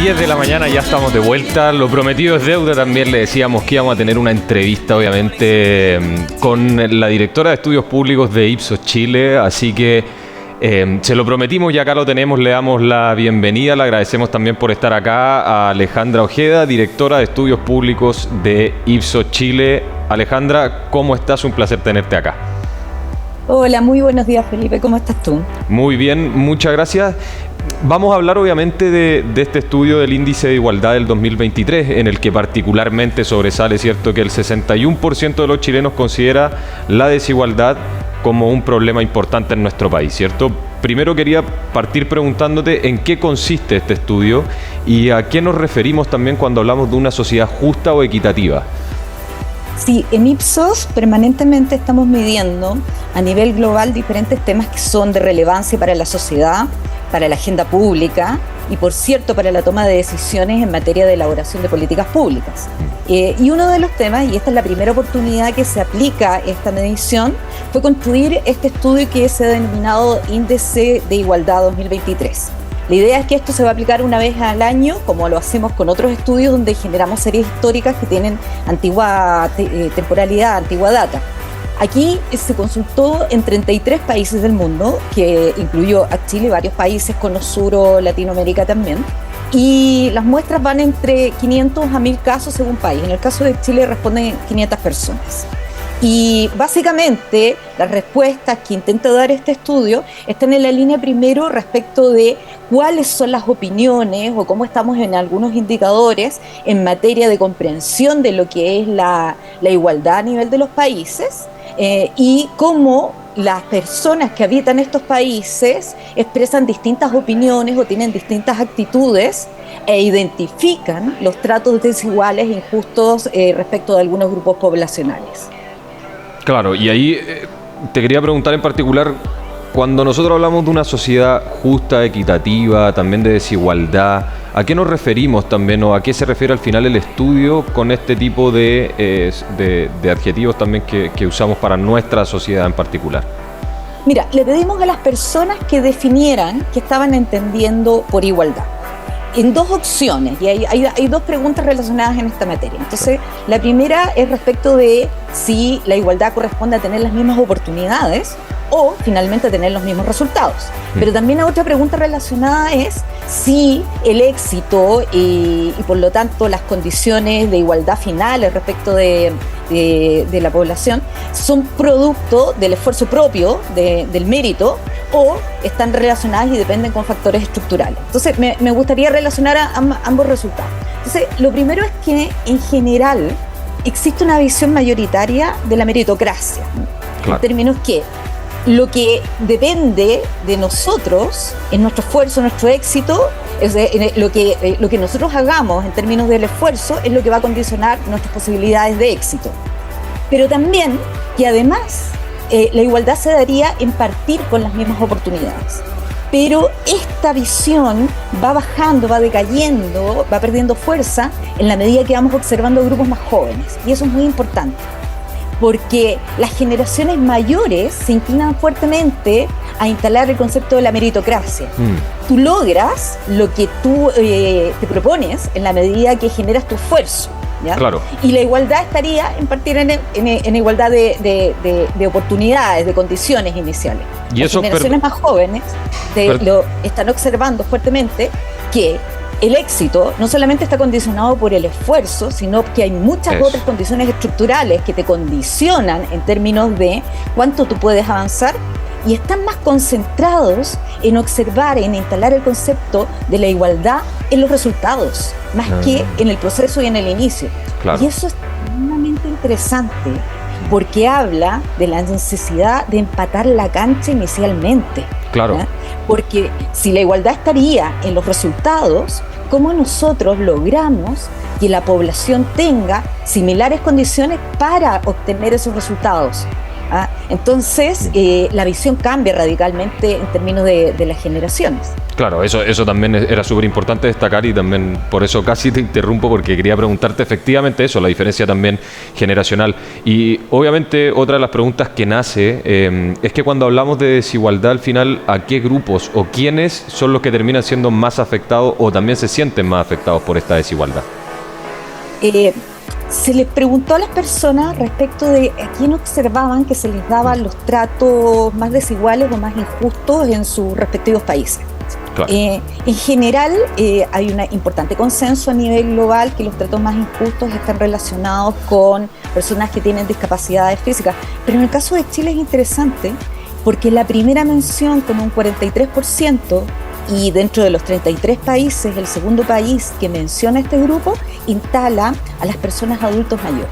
10 de la mañana ya estamos de vuelta. Lo prometido es deuda. También le decíamos que íbamos a tener una entrevista, obviamente, con la directora de Estudios Públicos de Ipsos Chile. Así que se lo prometimos y acá lo tenemos. Le damos la bienvenida. Le agradecemos también por estar acá a Alejandra Ojeda, directora de Estudios Públicos de Ipsos Chile. Alejandra, ¿cómo estás? Un placer tenerte acá. Hola, muy buenos días, Felipe. ¿Cómo estás tú? Muy bien, muchas gracias. Vamos a hablar obviamente de este estudio del Índice de Igualdad del 2023, en el que particularmente sobresale, ¿cierto?, que el 61% de los chilenos considera la desigualdad como un problema importante en nuestro país, ¿cierto? Primero quería partir preguntándote en qué consiste este estudio y a qué nos referimos también cuando hablamos de una sociedad justa o equitativa. Sí, en Ipsos permanentemente estamos midiendo a nivel global diferentes temas que son de relevancia para la sociedad, para la agenda pública y, por cierto, para la toma de decisiones en materia de elaboración de políticas públicas. Y uno de los temas, y esta es la primera oportunidad que se aplica esta medición, fue construir este estudio que se ha denominado Índice de Igualdad 2023. La idea es que esto se va a aplicar una vez al año, como lo hacemos con otros estudios donde generamos series históricas que tienen antigua temporalidad, antigua data. Aquí se consultó en 33 países del mundo, que incluyó a Chile y varios países, Cono Sur o Latinoamérica también, y las muestras van entre 500 a 1000 casos según país. En el caso de Chile responden 500 personas. Y básicamente las respuestas que intenta dar este estudio están en la línea primero respecto de cuáles son las opiniones o cómo estamos en algunos indicadores en materia de comprensión de lo que es la igualdad a nivel de los países y cómo las personas que habitan estos países expresan distintas opiniones o tienen distintas actitudes e identifican los tratos desiguales e injustos respecto de algunos grupos poblacionales. Claro, y ahí te quería preguntar en particular, cuando nosotros hablamos de una sociedad justa, equitativa, también de desigualdad, ¿a qué nos referimos también o a qué se refiere al final el estudio con este tipo de adjetivos también que usamos para nuestra sociedad en particular? Mira, le pedimos a las personas que definieran qué estaban entendiendo por igualdad. En dos opciones, y hay dos preguntas relacionadas en esta materia. Entonces, la primera es respecto de si la igualdad corresponde a tener las mismas oportunidades o finalmente a tener los mismos resultados. Pero también otra pregunta relacionada es si el éxito y por lo tanto las condiciones de igualdad finales respecto de la población son producto del esfuerzo propio, del mérito, o están relacionadas y dependen con factores estructurales. Entonces, me gustaría relacionar a ambos resultados. Entonces, lo primero es que, en general, existe una visión mayoritaria de la meritocracia, claro, en términos que lo que depende de nosotros, es nuestro esfuerzo, nuestro éxito, lo que nosotros hagamos en términos del esfuerzo es lo que va a condicionar nuestras posibilidades de éxito. Pero también que además la igualdad se daría en partir con las mismas oportunidades. Pero esta visión va bajando, va decayendo, va perdiendo fuerza en la medida que vamos observando grupos más jóvenes. Y eso es muy importante, porque las generaciones mayores se inclinan fuertemente a instalar el concepto de la meritocracia. Tú logras lo que tú te propones en la medida que generas tu esfuerzo, ¿ya? Claro. Y la igualdad estaría en partir en igualdad de oportunidades, de condiciones iniciales. Y las generaciones más jóvenes lo están observando fuertemente que el éxito no solamente está condicionado por el esfuerzo, sino que hay muchas otras condiciones estructurales que te condicionan en términos de cuánto tú puedes avanzar, y están más concentrados en observar, en instalar el concepto de la igualdad en los resultados, más que en el proceso y en el inicio. Claro. Y eso es sumamente interesante, porque habla de la necesidad de empatar la cancha inicialmente. Claro. ¿Ya? Porque si la igualdad estaría en los resultados, ¿cómo nosotros logramos que la población tenga similares condiciones para obtener esos resultados? Entonces, la visión cambia radicalmente en términos de las generaciones. Claro, eso también era súper importante destacar y también por eso casi te interrumpo porque quería preguntarte efectivamente eso, la diferencia también generacional. Y obviamente otra de las preguntas que nace es que cuando hablamos de desigualdad al final, ¿a qué grupos o quiénes son los que terminan siendo más afectados o también se sienten más afectados por esta desigualdad? Se les preguntó a las personas respecto de a quién observaban que se les daban los tratos más desiguales o más injustos en sus respectivos países. Claro. En general, hay un importante consenso a nivel global que los tratos más injustos están relacionados con personas que tienen discapacidades físicas. Pero en el caso de Chile es interesante porque la primera mención con un 43% y dentro de los 33 países, el segundo país que menciona este grupo instala a las personas adultos mayores.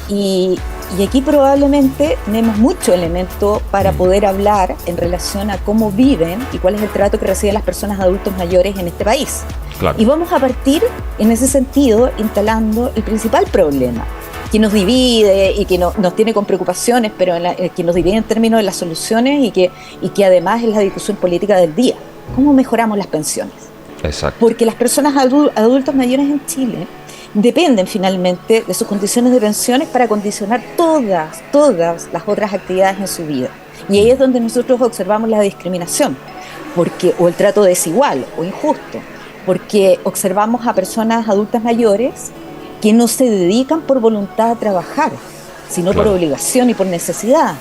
Y aquí probablemente tenemos mucho elemento para poder hablar en relación a cómo viven y cuál es el trato que reciben las personas adultos mayores en este país. Claro. Y vamos a partir en ese sentido instalando el principal problema que nos divide y que nos tiene con preocupaciones, pero que nos divide en términos de las soluciones y que además es la discusión política del día. ¿Cómo mejoramos las pensiones? Exacto. Porque las personas adultos mayores en Chile dependen finalmente de sus condiciones de pensiones para condicionar todas las otras actividades en su vida. Y ahí es donde nosotros observamos la discriminación, o el trato desigual o injusto, porque observamos a personas adultas mayores que no se dedican por voluntad a trabajar, sino por obligación y por necesidad,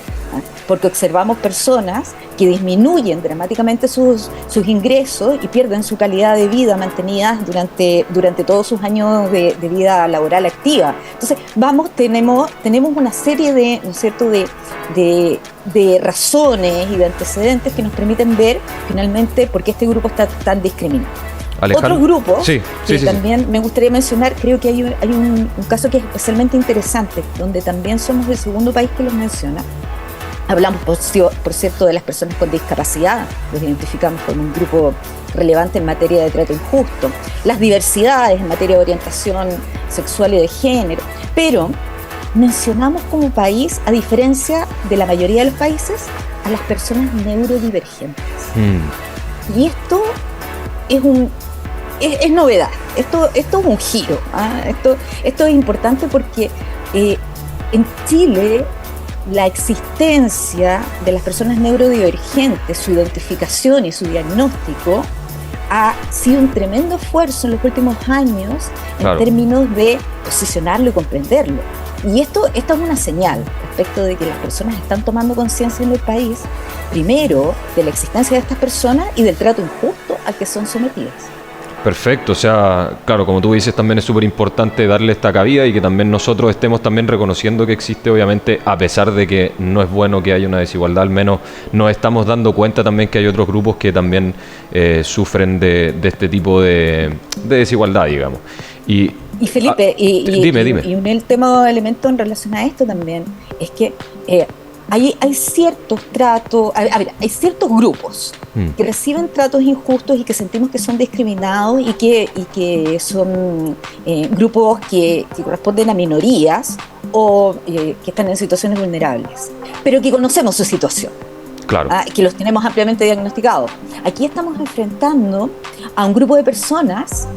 porque observamos personas que disminuyen dramáticamente sus ingresos y pierden su calidad de vida mantenida durante todos sus años de vida laboral activa. Entonces, tenemos una serie de, ¿no es cierto?, de razones y de antecedentes que nos permiten ver finalmente por qué este grupo está tan discriminado. Alejandro. Otro grupo sí, también me gustaría mencionar, creo que hay un caso que es especialmente interesante, donde también somos el segundo país que los menciona. Hablamos, por cierto, de las personas con discapacidad, los identificamos como un grupo relevante en materia de trato injusto, las diversidades en materia de orientación sexual y de género, pero mencionamos como país, a diferencia de la mayoría de los países, a las personas neurodivergentes. Y esto es novedad, esto es un giro, esto es importante porque en Chile la existencia de las personas neurodivergentes, su identificación y su diagnóstico ha sido un tremendo esfuerzo en los últimos años en términos de posicionarlo y comprenderlo. Y esto es una señal respecto de que las personas están tomando conciencia en el país, primero de la existencia de estas personas y del trato injusto al que son sometidas. Perfecto, o sea, claro, como tú dices, también es súper importante darle esta cabida y que también nosotros estemos también reconociendo que existe, obviamente, a pesar de que no es bueno que haya una desigualdad, al menos nos estamos dando cuenta también que hay otros grupos que también sufren de este tipo de desigualdad, digamos. Y Felipe, dime. Y un elemento en relación a esto también es que hay ciertos tratos, hay ciertos grupos que reciben tratos injustos y que sentimos que son discriminados y que son grupos que corresponden a minorías o que están en situaciones vulnerables, pero que conocemos su situación. Claro. Que los tenemos ampliamente diagnosticados. Aquí estamos enfrentando a un grupo de personas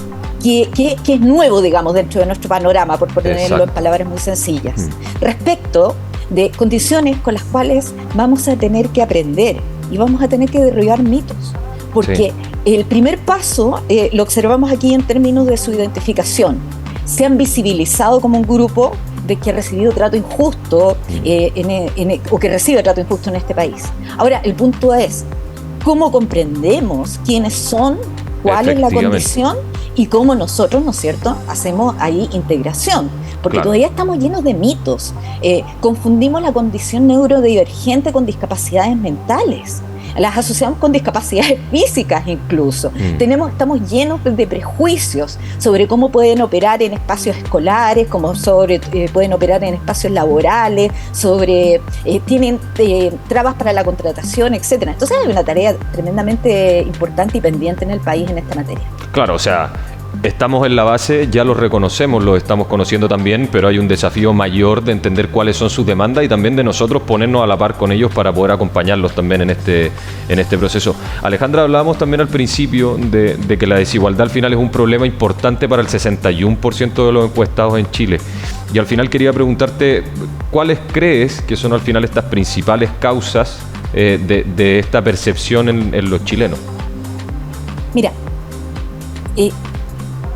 que es nuevo, digamos, dentro de nuestro panorama, por ponerlo en palabras muy sencillas, respecto de condiciones con las cuales vamos a tener que aprender y vamos a tener que derribar mitos, porque el primer paso lo observamos aquí en términos de su identificación. Se han visibilizado como un grupo de que ha recibido trato injusto o que recibe trato injusto en este país. Ahora, el punto es, ¿cómo comprendemos quiénes son, cuál es la condición y cómo nosotros, ¿no es cierto?, hacemos ahí integración? Porque todavía estamos llenos de mitos. Confundimos la condición neurodivergente con discapacidades mentales. Las asociamos con discapacidades físicas incluso. Estamos llenos de prejuicios sobre cómo pueden operar en espacios escolares, cómo pueden operar en espacios laborales, tienen trabas para la contratación, etc. Entonces hay una tarea tremendamente importante y pendiente en el país en esta materia. Claro, o sea, estamos en la base, ya los reconocemos, los estamos conociendo también, pero hay un desafío mayor de entender cuáles son sus demandas y también de nosotros ponernos a la par con ellos para poder acompañarlos también en este proceso. Alejandra, hablábamos también al principio de que la desigualdad al final es un problema importante para el 61% de los encuestados en Chile. Y al final quería preguntarte, ¿cuáles crees que son al final estas principales causas de esta percepción en los chilenos? Mira,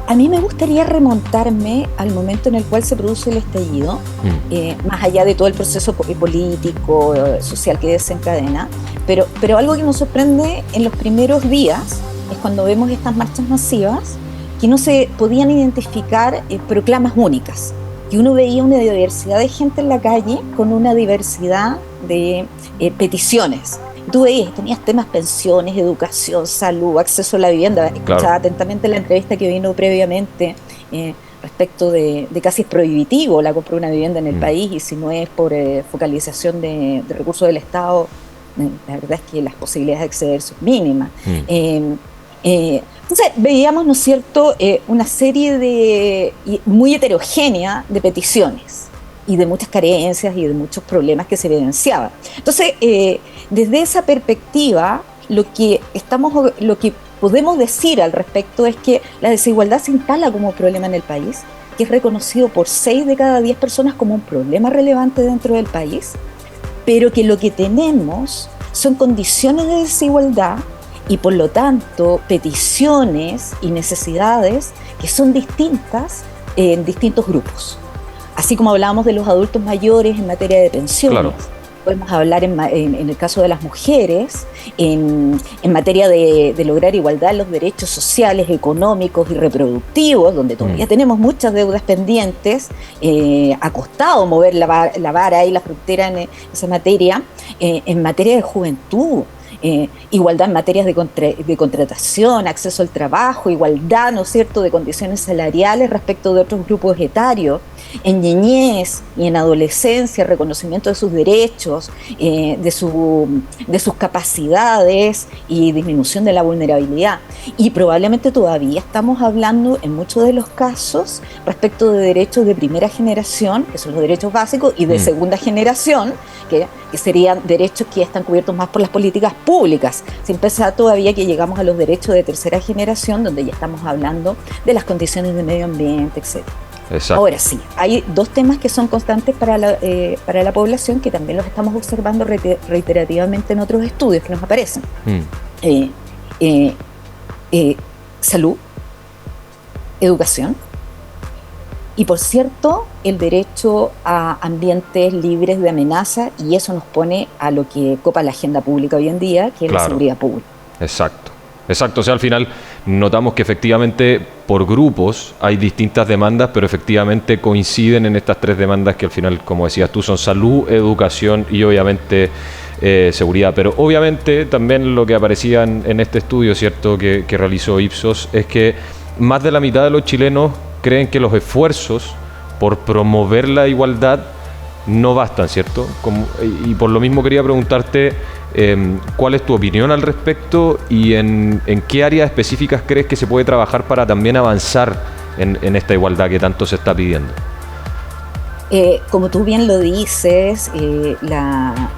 a mí me gustaría remontarme al momento en el cual se produce el estallido, más allá de todo el proceso político, social que desencadena, pero algo que nos sorprende en los primeros días es cuando vemos estas marchas masivas que no se podían identificar proclamas únicas, que uno veía una diversidad de gente en la calle con una diversidad de peticiones. Tú veías, tenías temas pensiones, educación, salud, acceso a la vivienda. Escuchaba atentamente la entrevista que vino previamente respecto de casi es prohibitivo la compra de una vivienda en el país, y si no es por focalización de recursos del Estado, la verdad es que las posibilidades de acceder son mínimas. Entonces veíamos, ¿no es cierto?, una serie muy heterogénea de peticiones y de muchas carencias y de muchos problemas que se evidenciaban. Entonces, desde esa perspectiva, lo que podemos decir al respecto es que la desigualdad se instala como problema en el país, que es reconocido por 6 de cada 10 personas como un problema relevante dentro del país, pero que lo que tenemos son condiciones de desigualdad y, por lo tanto, peticiones y necesidades que son distintas en distintos grupos. Así como hablábamos de los adultos mayores en materia de pensiones, claro, podemos hablar en el caso de las mujeres, en materia de lograr igualdad en los derechos sociales, económicos y reproductivos, donde todavía tenemos muchas deudas pendientes, ha costado mover la vara y la frontera en esa materia, en materia de juventud. Igualdad en materias de contratación, acceso al trabajo, igualdad, ¿no es cierto?, de condiciones salariales respecto de otros grupos etarios, en niñez y en adolescencia, reconocimiento de sus derechos, de sus capacidades y disminución de la vulnerabilidad. Y probablemente todavía estamos hablando en muchos de los casos respecto de derechos de primera generación, que son los derechos básicos, y de segunda generación, que serían derechos que están cubiertos más por las políticas públicas, sin pensar todavía que llegamos a los derechos de tercera generación, donde ya estamos hablando de las condiciones de medio ambiente, etc. Exacto. Ahora sí, hay 2 temas que son constantes para la población, que también los estamos observando reiterativamente en otros estudios que nos aparecen. Salud, educación, y, por cierto, el derecho a ambientes libres de amenaza, y eso nos pone a lo que copa la agenda pública hoy en día, que es la seguridad pública. Exacto. O sea, al final notamos que efectivamente por grupos hay distintas demandas, pero efectivamente coinciden en estas 3 demandas que al final, como decías tú, son salud, educación y obviamente seguridad. Pero obviamente también lo que aparecía en este estudio, ¿cierto?, que realizó Ipsos, es que más de la mitad de los chilenos creen que los esfuerzos por promover la igualdad no bastan, ¿cierto? Y por lo mismo quería preguntarte cuál es tu opinión al respecto y en qué áreas específicas crees que se puede trabajar para también avanzar en esta igualdad que tanto se está pidiendo. Como tú bien lo dices,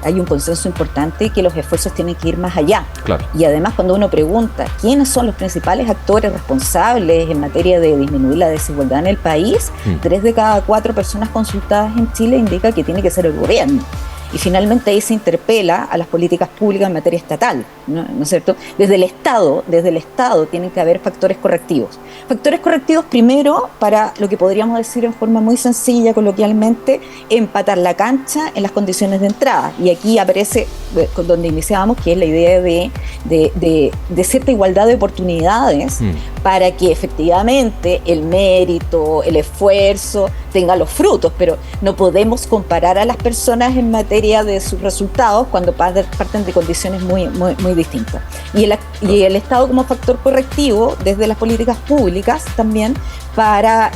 hay un consenso importante que los esfuerzos tienen que ir más allá. Claro. Y además, cuando uno pregunta quiénes son los principales actores responsables en materia de disminuir la desigualdad en el país, 3 de cada 4 personas consultadas en Chile indica que tiene que ser el gobierno. Y finalmente ahí se interpela a las políticas públicas en materia estatal, ¿no es cierto? Desde el Estado tienen que haber factores correctivos. Factores correctivos, primero, para lo que podríamos decir en forma muy sencilla, coloquialmente, empatar la cancha en las condiciones de entrada. Y aquí aparece con donde iniciábamos, que es la idea de cierta igualdad de oportunidades para que efectivamente el mérito, el esfuerzo tenga los frutos, pero no podemos comparar a las personas en materia de sus resultados cuando parten de condiciones muy distintas. Y el Estado como factor correctivo desde las políticas públicas también para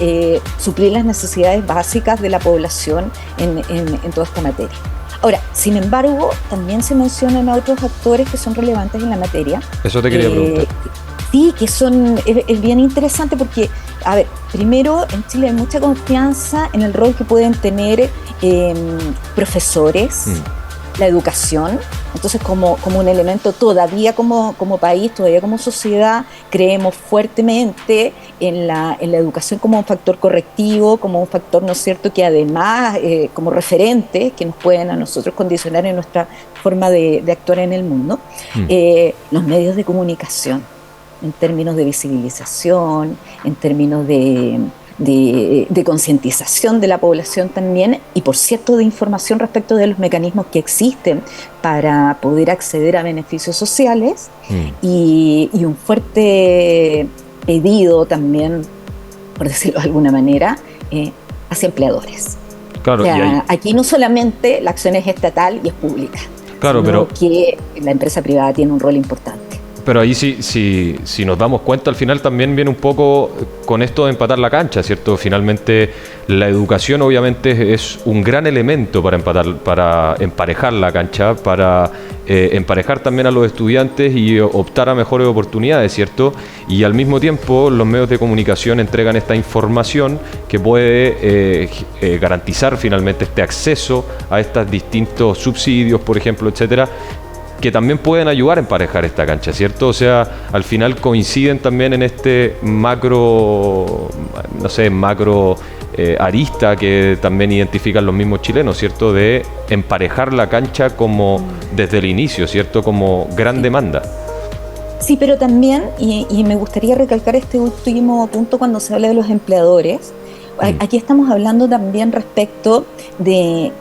suplir las necesidades básicas de la población en toda esta materia. Ahora, sin embargo, también se mencionan otros actores que son relevantes en la materia. Eso te quería preguntar. Sí, es bien interesante porque, a ver, primero en Chile hay mucha confianza en el rol que pueden tener profesores, la educación. Entonces, como un elemento todavía como país, todavía como sociedad, creemos fuertemente en la educación como un factor correctivo, como un factor, ¿no es cierto?, que además, como referentes que nos pueden a nosotros condicionar en nuestra forma de actuar en el mundo. Los medios de comunicación, en términos de visibilización, en términos de concientización de la población también, y por cierto de información respecto de los mecanismos que existen para poder acceder a beneficios sociales, y un fuerte pedido también, por decirlo de alguna manera, hacia empleadores. Claro, o sea, aquí no solamente la acción es estatal y es pública, claro, sino pero que la empresa privada tiene un rol importante. Pero ahí si nos damos cuenta, al final también viene un poco con esto de empatar la cancha, ¿cierto? Finalmente la educación obviamente es un gran elemento para emparejar la cancha, para emparejar también a los estudiantes y optar a mejores oportunidades, ¿cierto? Y al mismo tiempo los medios de comunicación entregan esta información que puede garantizar finalmente este acceso a estos distintos subsidios, por ejemplo, etcétera, que también pueden ayudar a emparejar esta cancha, ¿cierto? O sea, al final coinciden también en este macro arista que también identifican los mismos chilenos, ¿cierto? De emparejar la cancha como desde el inicio, ¿cierto? Como gran demanda. Sí, pero también, y me gustaría recalcar este último punto cuando se habla de los empleadores, aquí estamos hablando también respecto de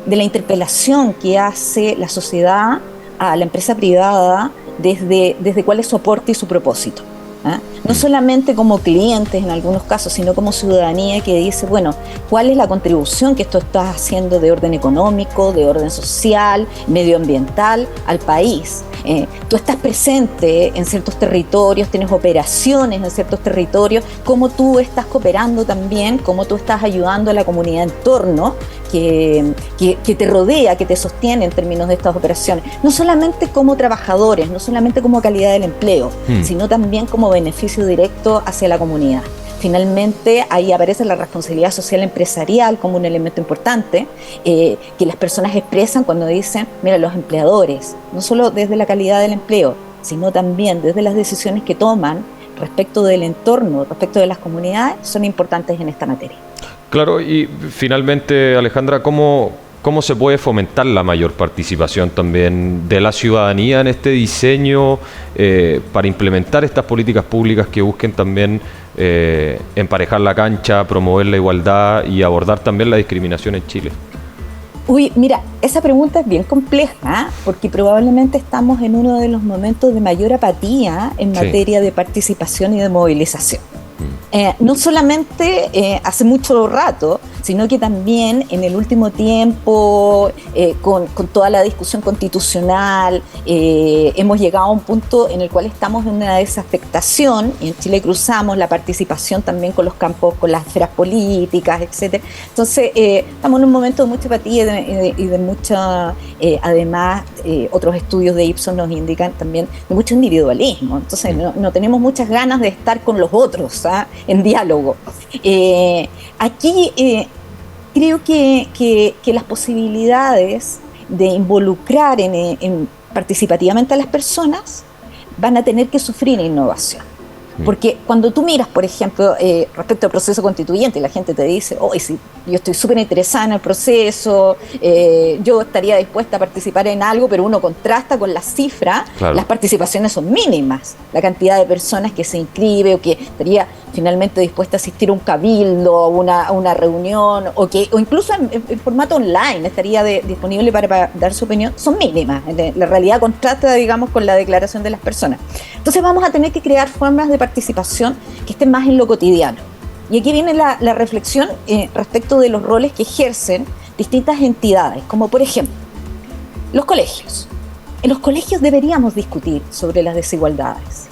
la interpelación que hace la sociedad a la empresa privada desde cuál es su aporte y su propósito. No solamente como clientes en algunos casos, sino como ciudadanía que dice, bueno, ¿cuál es la contribución que esto está haciendo de orden económico, de orden social, medioambiental al país? Tú estás presente en ciertos territorios, tienes operaciones en ciertos territorios, cómo tú estás cooperando también, cómo tú estás ayudando a la comunidad en torno que te rodea, que te sostiene en términos de estas operaciones. No solamente como trabajadores, no solamente como calidad del empleo, sino también como beneficio directo hacia la comunidad. Finalmente, ahí aparece la responsabilidad social empresarial como un elemento importante que las personas expresan cuando dicen, mira, los empleadores, no solo desde la calidad del empleo, sino también desde las decisiones que toman respecto del entorno, respecto de las comunidades, son importantes en esta materia. Claro, y finalmente, Alejandra, ¿cómo se puede fomentar la mayor participación también de la ciudadanía en este diseño para implementar estas políticas públicas que busquen también emparejar la cancha, promover la igualdad y abordar también la discriminación en Chile? Uy, mira, esa pregunta es bien compleja, porque probablemente estamos en uno de los momentos de mayor apatía en materia de participación y de movilización. No solamente hace mucho rato, sino que también en el último tiempo, con toda la discusión constitucional, hemos llegado a un punto en el cual estamos en una desafectación, y en Chile cruzamos la participación también con los campos, con las esferas políticas, etc. Entonces, estamos en un momento de mucha apatía y de mucha, además, otros estudios de Ipsos nos indican también de mucho individualismo. Entonces, no tenemos muchas ganas de estar con los otros, en diálogo. Aquí creo que las posibilidades de involucrar participativamente a las personas van a tener que sufrir innovación. Porque cuando tú miras, por ejemplo, respecto al proceso constituyente, la gente te dice, sí, yo estoy súper interesada en el proceso, yo estaría dispuesta a participar en algo, pero uno contrasta con las cifras, claro. Las participaciones son mínimas, la cantidad de personas que se inscribe o que estaría finalmente dispuesta a asistir a un cabildo, a una reunión, o incluso en formato online estaría disponible para dar su opinión, son mínimas. La realidad contrasta, digamos, con la declaración de las personas. Entonces vamos a tener que crear formas de participación que estén más en lo cotidiano. Y aquí viene la reflexión respecto de los roles que ejercen distintas entidades, como por ejemplo, los colegios. En los colegios deberíamos discutir sobre las desigualdades.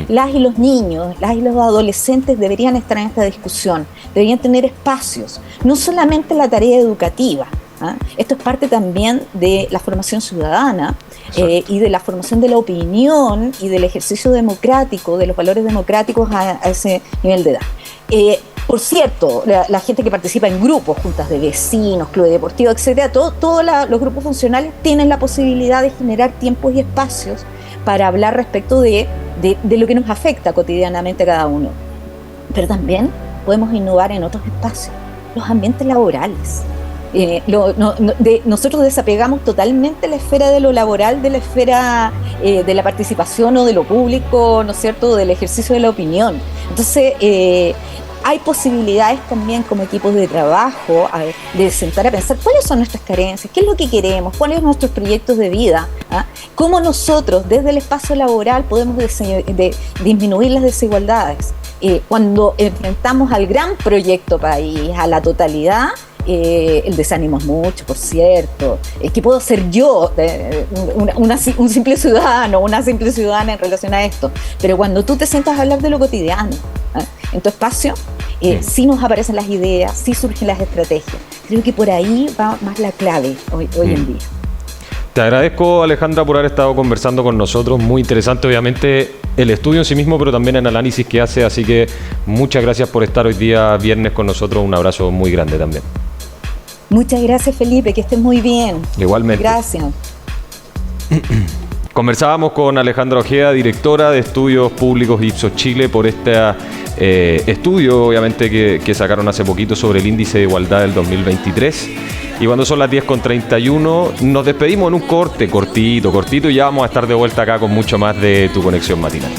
Las y los niños, las y los adolescentes deberían estar en esta discusión, deberían tener espacios, no solamente la tarea educativa, ¿ah? Esto es parte también de la formación ciudadana y de la formación de la opinión y del ejercicio democrático, de los valores democráticos a ese nivel de edad. Por cierto, la gente que participa en grupos, juntas de vecinos, clubes deportivos, etcétera, todos los grupos funcionales tienen la posibilidad de generar tiempos y espacios para hablar respecto de lo que nos afecta cotidianamente a cada uno. Pero también podemos innovar en otros espacios, los ambientes laborales. Nosotros desapegamos totalmente la esfera de lo laboral de la esfera de la participación o de lo público, ¿no es cierto?, del ejercicio de la opinión. Entonces, hay posibilidades también como equipos de trabajo de sentar a pensar cuáles son nuestras carencias, qué es lo que queremos, cuáles son nuestros proyectos de vida, cómo nosotros desde el espacio laboral podemos disminuir las desigualdades. Cuando enfrentamos al gran proyecto país, a la totalidad, el desánimo es mucho, por cierto. ¿Qué puedo ser yo, un simple ciudadano, una simple ciudadana en relación a esto? Pero cuando tú te sientas a hablar de lo cotidiano, en tu espacio, sí nos aparecen las ideas, sí surgen las estrategias. Creo que por ahí va más la clave hoy en día. Te agradezco, Alejandra, por haber estado conversando con nosotros. Muy interesante, obviamente, el estudio en sí mismo, pero también el análisis que hace. Así que muchas gracias por estar hoy día viernes con nosotros. Un abrazo muy grande también. Muchas gracias, Felipe, que estés muy bien. Igualmente. Gracias. Conversábamos con Alejandra Ojeda, directora de Estudios Públicos Ipsos Chile, por este estudio, obviamente, que sacaron hace poquito sobre el índice de igualdad del 2023. Y cuando son las 10:31, nos despedimos en un corte cortito, y ya vamos a estar de vuelta acá con mucho más de Tu Conexión Matinal.